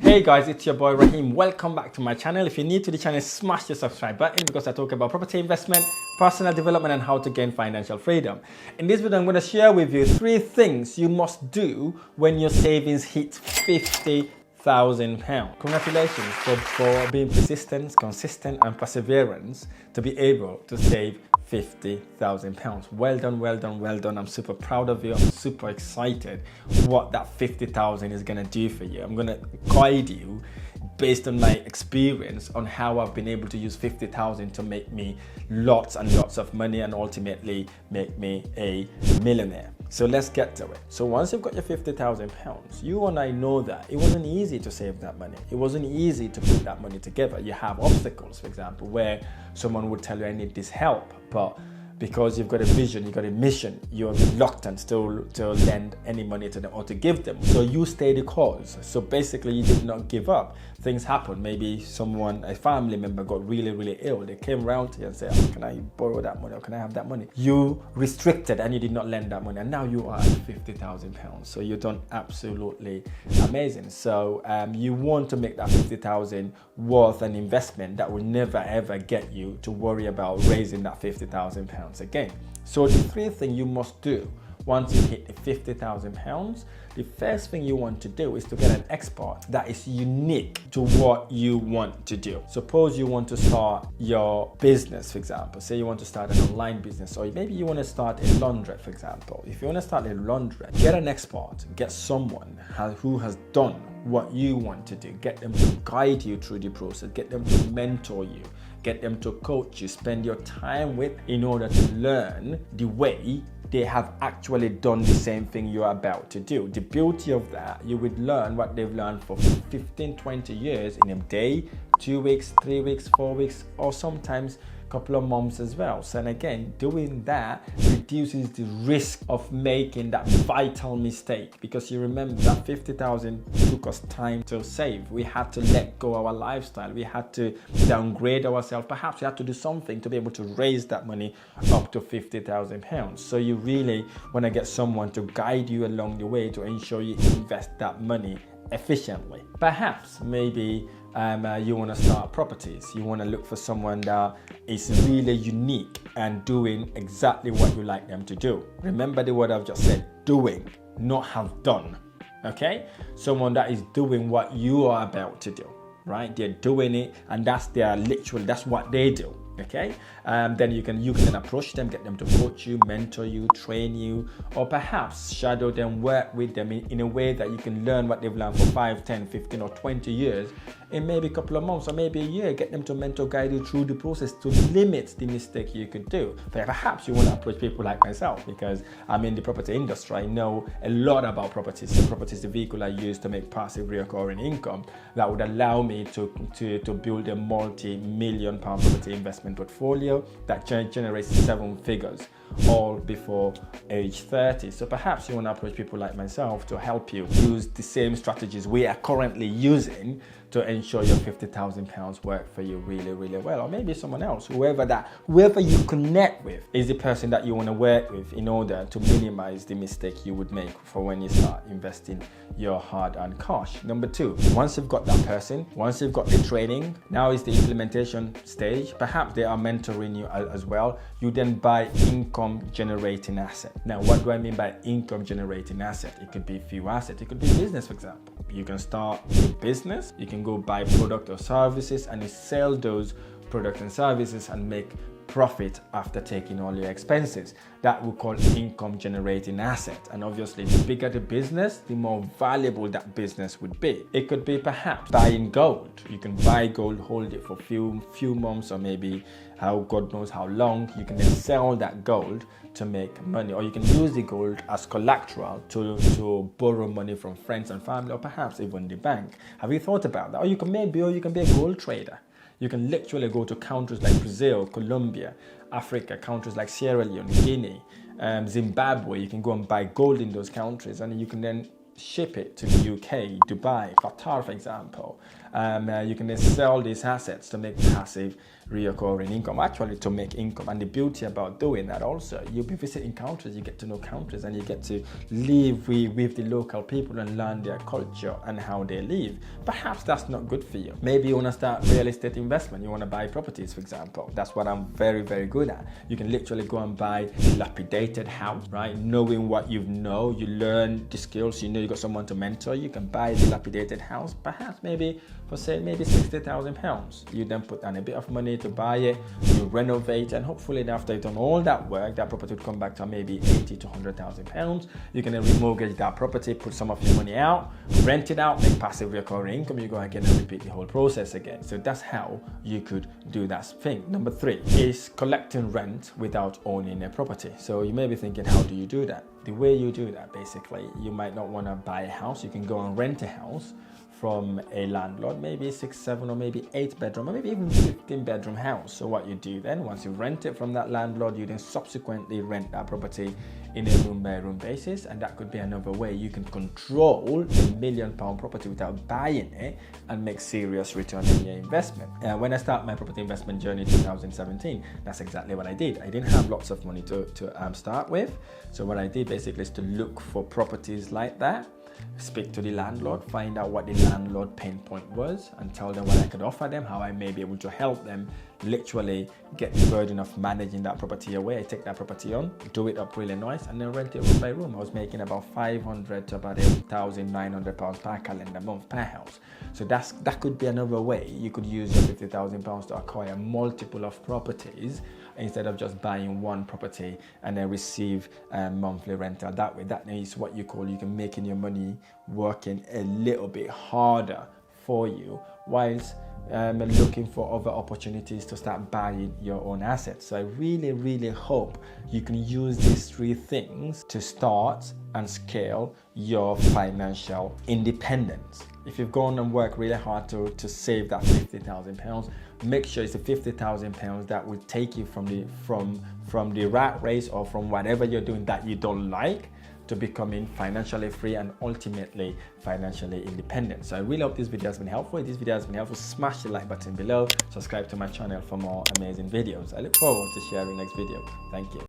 Hey guys, it's your boy Rahim. Welcome back to my channel. If you're new to the channel, smash the subscribe button because I talk about property investment, personal development, and how to gain financial freedom. In this video, I'm going to share with you 3 things you must do when your savings hit £50,000. Congratulations for being persistent, consistent, and perseverance to be able to save £50,000. Well done, well done, well done. I'm super proud of you. I'm super excited what that 50,000 is going to do for you. I'm going to guide you based on my experience on how I've been able to use 50,000 to make me lots and lots of money and ultimately make me a millionaire. So let's get to it. So once you've got your £50,000, you and I know that it wasn't easy to save that money. It wasn't easy to put that money together. You have obstacles, for example, where someone would tell you, I need this help, but because you've got a vision, you've got a mission, you're reluctant to lend any money to them or to give them. So you stay the course. So basically you did not give up. Things happen. Maybe a family member got really ill. They came around to you and said, oh, can I borrow that money or can I have that money? You restricted and you did not lend that money. And now you are at £50,000. So you've done absolutely amazing. So you want to make that 50,000 worth an investment that will never ever get you to worry about raising that £50,000 again. So the 3 things you must do once you hit the £50,000, the first thing you want to do is to get an expert that is unique to what you want to do. Suppose you want to start your business, for example. Say you want to start an online business, or maybe you want to start a laundrette, for example. If you want to start a laundrette, get an expert, get someone who has done what you want to do. Get them to guide you through the process, get them to mentor you, get them to coach you, spend your time with in order to learn the way they have actually done the same thing you're about to do. The beauty of that, you would learn what they've learned for 15, 20 years in a day, 2 weeks, 3 weeks, 4 weeks, or sometimes a couple of months as well. So and again, doing that reduces the risk of making that vital mistake, because you remember that 50,000 took us time to save. We had to let go our lifestyle. We had to downgrade ourselves. Perhaps we had to do something to be able to raise that money up to £50,000. So you really want to get someone to guide you along the way to ensure you invest that money efficiently. Perhaps maybe you want to start properties. You want to look for someone that is really unique and doing exactly what you like them to do. Remember the word I've just said, doing, not have done. Okay? Someone that is doing what you are about to do, right? They're doing it, and that's what they do. Okay, then you can then approach them, get them to coach you, mentor you, train you, or perhaps shadow them, work with them in a way that you can learn what they've learned for 5, 10, 15, or 20 years in maybe a couple of months or maybe a year. Get them to mentor, guide you through the process to limit the mistake you could do. Perhaps you want to approach people like myself because I'm in the property industry. I know a lot about properties. So property is the vehicle I use to make passive recurring income that would allow me to build a multi-million pound property investment portfolio that generates 7 figures all before age 30. So perhaps you want to approach people like myself to help you use the same strategies we are currently using to ensure your £50,000 work for you really well. Or maybe someone else, whoever you connect with is the person that you want to work with in order to minimize the mistake you would make for when you start investing your hard-earned cash. Number 2, once you've got that person, once you've got the training, now is the implementation stage. Perhaps they are mentoring you as well. You then buy income generating asset. Now, what do I mean by income generating asset? It could be few assets. It could be business, for example. You can start a business. You can go buy product or services and you sell those products and services and make profit after taking all your expenses. That we call income generating asset. And obviously the bigger the business, the more valuable that business would be. It could be perhaps buying gold. You can buy gold, hold it for few months or maybe God knows how long. You can then sell that gold to make money, or you can use the gold as collateral to borrow money from friends and family, or perhaps even the bank. Have you thought about that? Or you can be a gold trader. You can literally go to countries like Brazil, Colombia, Africa, countries like Sierra Leone, Guinea, Zimbabwe. You can go and buy gold in those countries, and you can then ship it to the UK, Dubai, Qatar, for example. You can then sell these assets to make passive recurring income, actually to make income. And the beauty about doing that also, you'll be visiting countries, you get to know countries, and you get to live with the local people and learn their culture and how they live. Perhaps that's not good for you. Maybe you want to start real estate investment, you want to buy properties, for example. That's what I'm very, very good at. You can literally go and buy dilapidated house, right? Knowing what you know, you learn the skills, you know you got someone to mentor, you can buy a dilapidated house, perhaps maybe for say maybe £60,000. You then put down a bit of money to buy it, you renovate, and hopefully after you've done all that work, that property would come back to maybe £80,000 to £100,000. You can then remortgage that property, put some of your money out, rent it out, make passive recurring income. You go again and repeat the whole process again. So that's how you could do that thing. Number 3 is collecting rent without owning a property. So you may be thinking, how do you do that? The way you do that, basically, you might not want to buy a house. You can go and rent a house from a landlord, maybe 6, 7, or maybe 8 bedroom, or maybe even 15 bedroom house. So what you do then, once you rent it from that landlord, you then subsequently rent that property in a room by room basis. And that could be another way you can control a £1 million property without buying it and make serious return on your investment. When I started my property investment journey in 2017, that's exactly what I did. I didn't have lots of money to start with. So what I did basically is to look for properties like that, speak to the landlord, find out what the landlord pain point was, and tell them what I could offer them, how I may be able to help them literally get the burden of managing that property away. I take that property on, do it up really nice, and then rent it room by room. I was making about £500 to about £1,900 per calendar month per house. So that could be another way you could use your £50,000 to acquire multiple of properties instead of just buying one property and then receive monthly rental that way. That is what you can making your money working a little bit harder for you, whilst looking for other opportunities to start buying your own assets. So I really, really hope you can use these 3 things to start and scale your financial independence. If you've gone and worked really hard to save that £50,000, make sure it's the £50,000 that will take you from the rat race or from whatever you're doing that you don't like, to becoming financially free and ultimately financially independent. So I really hope this video has been helpful. If this video has been helpful, smash the like button below, subscribe to my channel for more amazing videos. I look forward to sharing next video. Thank you.